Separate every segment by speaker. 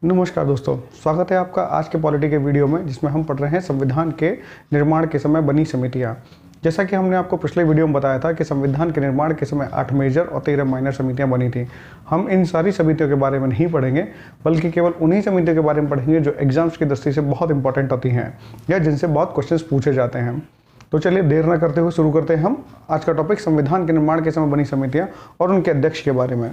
Speaker 1: नमस्कार दोस्तों, स्वागत है आपका आज के पॉलिटी के वीडियो में, जिसमें हम पढ़ रहे हैं संविधान के निर्माण के समय बनी समितियां। जैसा कि हमने आपको पिछले वीडियो में बताया था कि संविधान के निर्माण के समय 8 मेजर और 13 माइनर समितियां बनी थी। हम इन सारी समितियों के बारे में नहीं पढ़ेंगे, बल्कि केवल उन्हीं समितियों के बारे में पढ़ेंगे जो एग्जाम्स की दृष्टि से बहुत इंपॉर्टेंट होती हैं या जिनसे बहुत क्वेश्चन पूछे जाते हैं। तो चलिए देर न करते हुए शुरू करते हैं हम आज का टॉपिक संविधान के निर्माण के समय बनी समितियां और उनके अध्यक्ष के बारे में।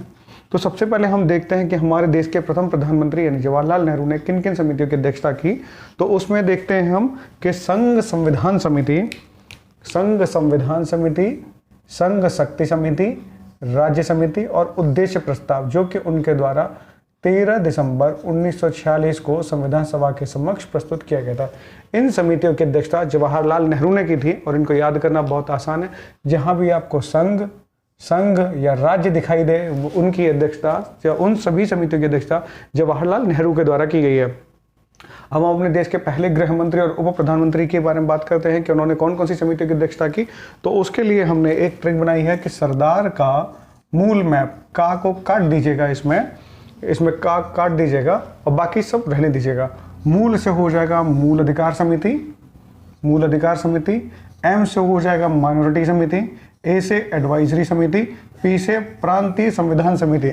Speaker 1: तो सबसे पहले हम देखते हैं कि हमारे देश के प्रथम प्रधानमंत्री यानी जवाहरलाल नेहरू ने किन किन समितियों की अध्यक्षता की। तो उसमें देखते हैं हम कि संघ संविधान समिति, संघ शक्ति समिति, राज्य समिति और उद्देश्य प्रस्ताव, जो कि उनके द्वारा 13 दिसंबर 1946 को संविधान सभा के समक्ष प्रस्तुत किया गया था। इन समितियों की अध्यक्षता जवाहरलाल नेहरू ने की थी और इनको याद करना बहुत आसान है। जहां भी आपको संघ या राज्य दिखाई दे, उनकी अध्यक्षता या उन सभी समितियों की अध्यक्षता जवाहरलाल नेहरू के द्वारा की गई है। अब हम अपने देश के पहले गृह मंत्री और उप प्रधानमंत्री के बारे में बात करते हैं कि उन्होंने कौन कौन सी समितियों की अध्यक्षता की। तो उसके लिए हमने एक ट्रिक बनाई है कि सरदार का मूल मैप, का को काट दीजिएगा, इसमें का काट दीजिएगा और बाकी सब रहने दीजिएगा। मूल से हो जाएगा मूल अधिकार समिति, एम से हो जाएगा माइनॉरिटी समिति, ए से एडवाइजरी समिति, पी से प्रांतीय संविधान समिति।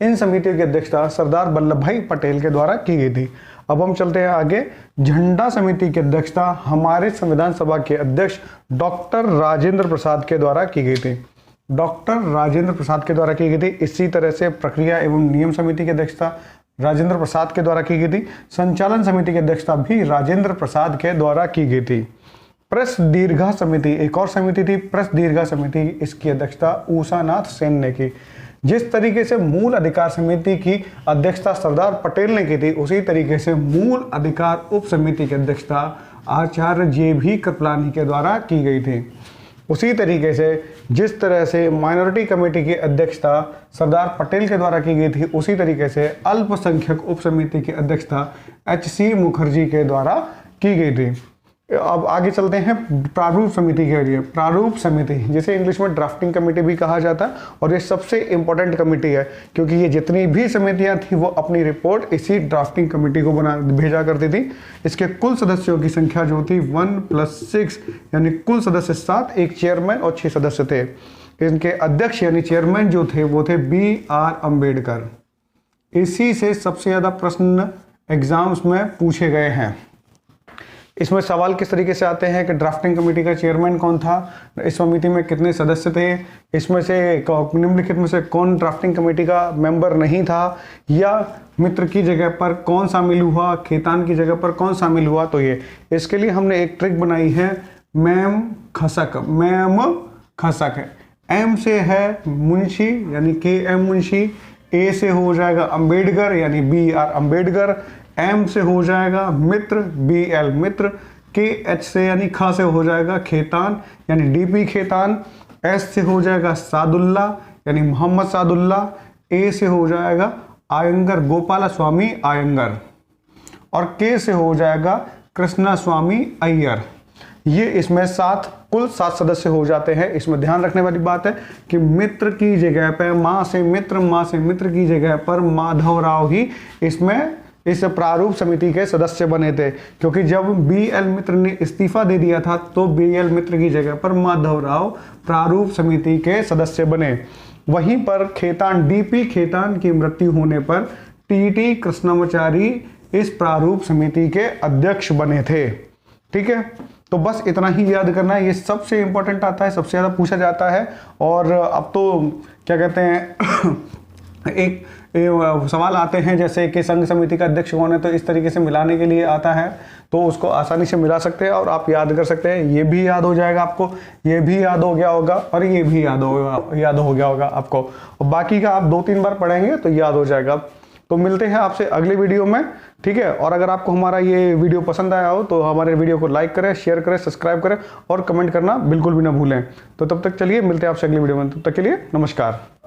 Speaker 1: इन समितियों की अध्यक्षता सरदार वल्लभ भाई पटेल के द्वारा की गई थी। अब हम चलते हैं आगे। झंडा समिति की अध्यक्षता हमारे संविधान सभा के अध्यक्ष डॉक्टर राजेंद्र प्रसाद के द्वारा की गई थी। इसी तरह से प्रक्रिया एवं नियम समिति की अध्यक्षता राजेंद्र प्रसाद के द्वारा की गई थी। संचालन समिति की अध्यक्षता भी राजेंद्र प्रसाद के द्वारा की गई थी। प्रेस दीर्घा समिति एक और समिति थी, प्रेस दीर्घा समिति, इसकी अध्यक्षता उषानाथ सेन ने की। जिस तरीके से मूल अधिकार समिति की अध्यक्षता सरदार पटेल ने की थी, उसी तरीके से मूल अधिकार उप समिति की अध्यक्षता आचार्य JB कृपलानी के द्वारा की गई थी। उसी तरीके से जिस तरह से माइनॉरिटी कमेटी की अध्यक्षता सरदार पटेल के द्वारा की गई थी, उसी तरीके से अल्पसंख्यक उप समिति की अध्यक्षता HC मुखर्जी के द्वारा की गई थी। अब आगे चलते हैं प्रारूप समिति के लिए। प्रारूप समिति, जिसे इंग्लिश में ड्राफ्टिंग कमेटी भी कहा जाता है, और ये सबसे इंपॉर्टेंट कमेटी है क्योंकि ये जितनी भी समितियां थी वो अपनी रिपोर्ट इसी ड्राफ्टिंग कमेटी को भेजा करती थी। इसके कुल सदस्यों की संख्या जो थी 1+6, यानी कुल सदस्य 7, एक चेयरमैन और 6 सदस्य थे। इनके अध्यक्ष यानी चेयरमैन जो थे वो थे BR अम्बेडकर। इसी से सबसे ज्यादा प्रश्न एग्जाम्स में पूछे गए हैं। इसमें सवाल किस तरीके से आते हैं कि ड्राफ्टिंग कमेटी का चेयरमैन कौन था, इस समिति में कितने सदस्य थे, इसमें से निम्नलिखित में से कौन ड्राफ्टिंग कमेटी का मेंबर नहीं था, या मित्र की जगह पर कौन शामिल हुआ, खेतान की जगह पर कौन शामिल हुआ। तो ये इसके लिए हमने एक ट्रिक बनाई है, मैम खसक। एम से है मुंशी यानी KM मुंशी, ए से हो जाएगा अम्बेडकर यानी BR अम्बेडकर, एम से हो जाएगा मित्र BL मित्र, KH से यानी खा से हो जाएगा खेतान यानी DP खेतान, S से हो जाएगा सादुल्ला यानी मोहम्मद सादुल्ला, A से हो जाएगा आयंगर गोपाला स्वामी आयंगर, और K से हो जाएगा कृष्णा स्वामी अय्यर। ये इसमें कुल 7 सदस्य हो जाते हैं। इसमें ध्यान रखने वाली बात है कि मित्र की जगह पर माँ से मित्र की जगह पर माधवराव ही इसमें इस प्रारूप समिति के सदस्य बने थे, क्योंकि जब BL मित्र ने इस्तीफा दे दिया था तो BL मित्र की जगह पर माधवराव प्रारूप समिति के सदस्य बने। वहीं पर खेतान DP खेतान की मृत्यु होने पर TT कृष्णमाचारी इस प्रारूप समिति के अध्यक्ष बने थे। ठीक है, तो बस इतना ही याद करना है। ये सबसे इंपॉर्टेंट आता है, सबसे ज्यादा पूछा जाता है। और अब तो क्या कहते हैं एक सवाल आते हैं जैसे कि संघ समिति का अध्यक्ष कौन है, तो इस तरीके से मिलाने के लिए आता है, तो उसको आसानी से मिला सकते हैं और आप याद कर सकते हैं। ये भी याद हो जाएगा आपको, ये भी याद हो गया होगा और ये भी याद हो गया होगा आपको, और बाकी का आप 2-3 बार पढ़ेंगे तो याद हो जाएगा। तो मिलते हैं आपसे अगले वीडियो में, ठीक है। और अगर आपको हमारा ये वीडियो पसंद आया हो तो हमारे वीडियो को लाइक करें, शेयर करें, सब्सक्राइब करें और कमेंट करना बिल्कुल भी ना भूलें। तो तब तक चलिए मिलते हैं आपसे अगले वीडियो में, तब तक के लिए नमस्कार।